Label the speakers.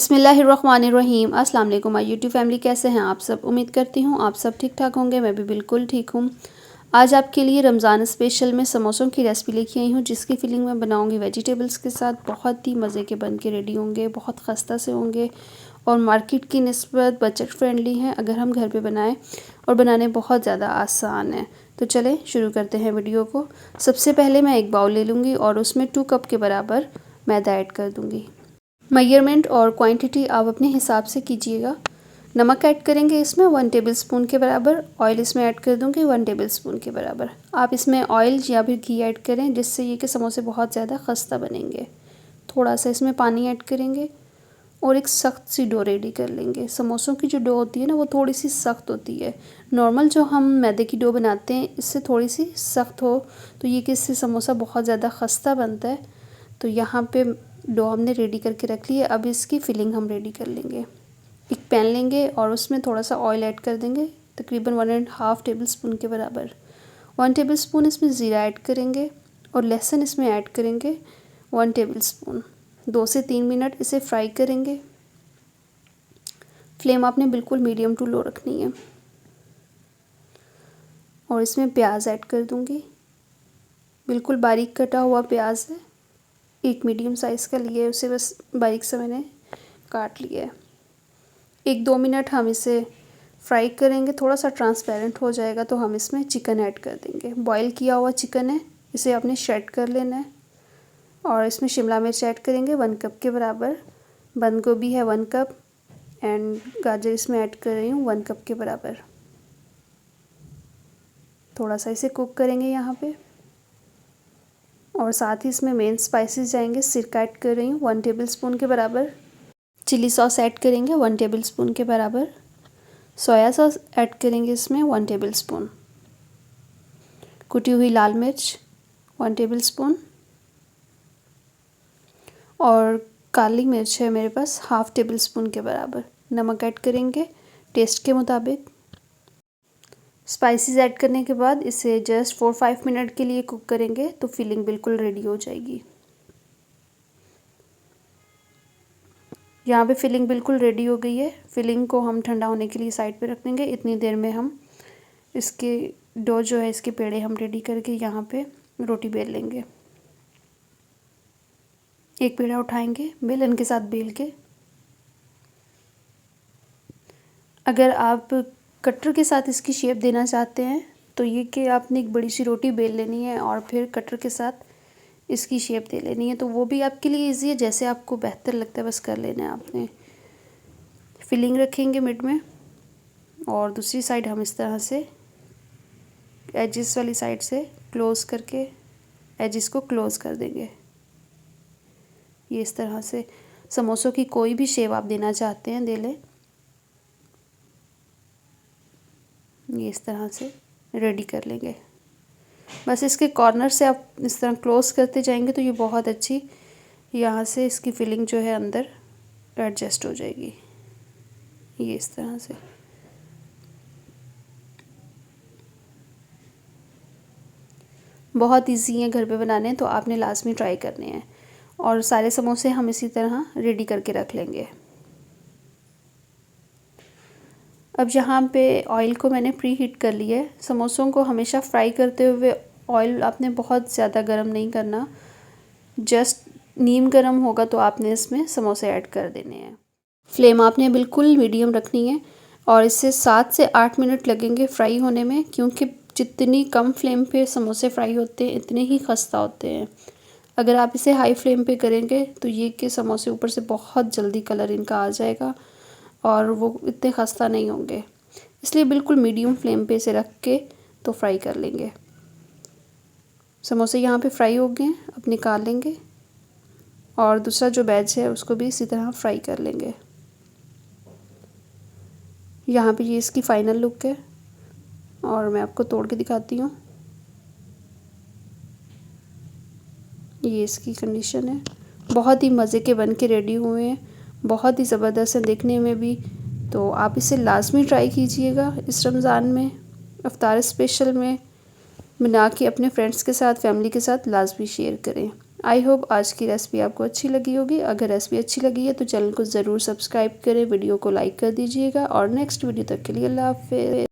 Speaker 1: बिस्मिल्लाहिर्रहमानिर्रहीम। अस्सलाम वालेकुम माय यूट्यूब फैमिली, कैसे हैं आप सब। उम्मीद करती हूँ आप सब ठीक ठाक होंगे। मैं भी बिल्कुल ठीक हूँ। आज आपके लिए रमज़ान स्पेशल में समोसों की रेसिपी लेके आई हूँ, जिसकी फिलिंग मैं बनाऊँगी वेजिटेबल्स के साथ। बहुत ही मज़े के बन के रेडी होंगे, बहुत खस्ता से होंगे और मार्केट की निस्बत बजट फ्रेंडली हैं अगर हम घर पे बनाएं, और बनाने बहुत ज़्यादा आसान है। तो चलें शुरू करते हैं वीडियो को। सबसे पहले मैं एक बाउल ले लूँगी और उसमें 2 कप के बराबर मैदा ऐड कर दूँगी। मेजरमेंट और क्वांटिटी आप अपने हिसाब से कीजिएगा। नमक ऐड करेंगे इसमें 1 टेबलस्पून के बराबर। ऑयल इसमें ऐड कर दूँगी 1 टेबलस्पून के बराबर। आप इसमें ऑयल या फिर घी ऐड करें, जिससे ये कि समोसे बहुत ज़्यादा खस्ता बनेंगे। थोड़ा सा इसमें पानी ऐड करेंगे और एक सख्त सी डो रेडी कर लेंगे। समोसों की जो डो होती है ना, वो थोड़ी सी सख्त होती है। नॉर्मल जो हम मैदे की डो बनाते हैं, इससे थोड़ी सी सख्त हो तो ये कि इससे समोसा बहुत ज़्यादा खस्ता बनता है। तो यहाँ पे डो हमने रेडी करके रख ली है। अब इसकी फिलिंग हम रेडी कर लेंगे। एक पैन लेंगे और उसमें थोड़ा सा ऑयल ऐड कर देंगे, तकरीबन 1.5 टेबलस्पून के बराबर। 1 टेबलस्पून इसमें ज़ीरा ऐड करेंगे और लहसुन इसमें ऐड करेंगे 1 टेबलस्पून। 2 से 3 मिनट इसे फ्राई करेंगे। फ्लेम आपने बिल्कुल मीडियम टू लो रखनी है। और इसमें प्याज ऐड कर दूँगी, बिल्कुल बारीक कटा हुआ प्याज है। एक मीडियम साइज़ का लिए, उसे बस बारीक से मैंने काट लिया है। 1-2 मिनट हम इसे फ्राई करेंगे। थोड़ा सा ट्रांसपेरेंट हो जाएगा तो हम इसमें चिकन ऐड कर देंगे। बॉईल किया हुआ चिकन है, इसे आपने श्रेड कर लेना है। और इसमें शिमला मिर्च ऐड करेंगे 1 कप के बराबर। बंद गोभी है 1 कप एंड गाजर इसमें ऐड कर रही हूँ 1 कप के बराबर। थोड़ा सा इसे कुक करेंगे यहाँ पे। और साथ ही इसमें मेन स्पाइसेस जाएंगे। सिरका ऐड कर रही हूँ 1 टेबलस्पून के बराबर। चिली सॉस ऐड करेंगे 1 टेबलस्पून के बराबर। सोया सॉस ऐड करेंगे इसमें 1 टेबलस्पून। कुटी हुई लाल मिर्च 1 टेबलस्पून। और काली मिर्च है मेरे पास हाफ़ टेबलस्पून के बराबर। नमक ऐड करेंगे टेस्ट के मुताबिक। स्पाइसेस ऐड करने के बाद इसे जस्ट 4-5 मिनट के लिए कुक करेंगे तो फिलिंग बिल्कुल रेडी हो जाएगी। यहाँ पे फिलिंग बिल्कुल रेडी हो गई है। फिलिंग को हम ठंडा होने के लिए साइड पे रख देंगे। इतनी देर में हम इसके डो जो है, इसके पेड़े हम रेडी करके यहाँ पे रोटी बेल लेंगे। एक पेड़ा उठाएंगे बेलन के साथ बेल के। अगर आप कटर के साथ इसकी शेप देना चाहते हैं तो ये कि आपने एक बड़ी सी रोटी बेल लेनी है और फिर कटर के साथ इसकी शेप दे लेनी है, तो वो भी आपके लिए इजी है। जैसे आपको बेहतर लगता है बस कर लेना है आपने। फिलिंग रखेंगे मिड में और दूसरी साइड हम इस तरह से एजिस वाली साइड से क्लोज़ करके एजिस को क्लोज़ कर देंगे। ये इस तरह से समोसों की कोई भी शेप आप देना चाहते हैं दे लें। ये इस तरह से रेडी कर लेंगे। बस इसके कॉर्नर से आप इस तरह क्लोज़ करते जाएंगे तो ये बहुत अच्छी यहाँ से इसकी फिलिंग जो है अंदर एडजस्ट हो जाएगी। ये इस तरह से। बहुत इजी है घर पे बनाने, तो आपने लाजमी ट्राई करने हैं। और सारे समोसे हम इसी तरह रेडी करके रख लेंगे। अब यहाँ पे ऑयल को मैंने प्री हीट कर लिया है। समोसों को हमेशा फ्राई करते हुए ऑयल आपने बहुत ज़्यादा गर्म नहीं करना, जस्ट नीम गर्म होगा तो आपने इसमें समोसे ऐड कर देने हैं। फ्लेम आपने बिल्कुल मीडियम रखनी है और इससे 7 से 8 मिनट लगेंगे फ्राई होने में, क्योंकि जितनी कम फ्लेम पे समोसे फ्राई होते हैं इतने ही खस्ता होते हैं। अगर आप इसे हाई फ्लेम पे करेंगे तो ये कि समोसे ऊपर से बहुत जल्दी कलर इनका आ जाएगा और वो इतने खस्ता नहीं होंगे। इसलिए बिल्कुल मीडियम फ्लेम पे इसे रख के तो फ्राई कर लेंगे। समोसे यहाँ पे फ्राई हो गए हैं, अब निकाल लेंगे और दूसरा जो बैच है उसको भी इसी तरह फ्राई कर लेंगे। यहाँ पे ये इसकी फ़ाइनल लुक है और मैं आपको तोड़ के दिखाती हूँ। ये इसकी कंडीशन है। बहुत ही मज़े के बन के रेडी हुए हैं, बहुत ही ज़बरदस्त है देखने में भी। तो आप इसे लाजमी ट्राई कीजिएगा इस रमज़ान में, इफ्तार स्पेशल में बना के अपने फ्रेंड्स के साथ, फैमिली के साथ लाजमी शेयर करें। आई होप आज की रेसिपी आपको अच्छी लगी होगी। अगर रेसिपी अच्छी लगी है तो चैनल को ज़रूर सब्सक्राइब करें, वीडियो को लाइक कर दीजिएगा और नेक्स्ट वीडियो तक के लिए अल्लाह हाफ़िज़।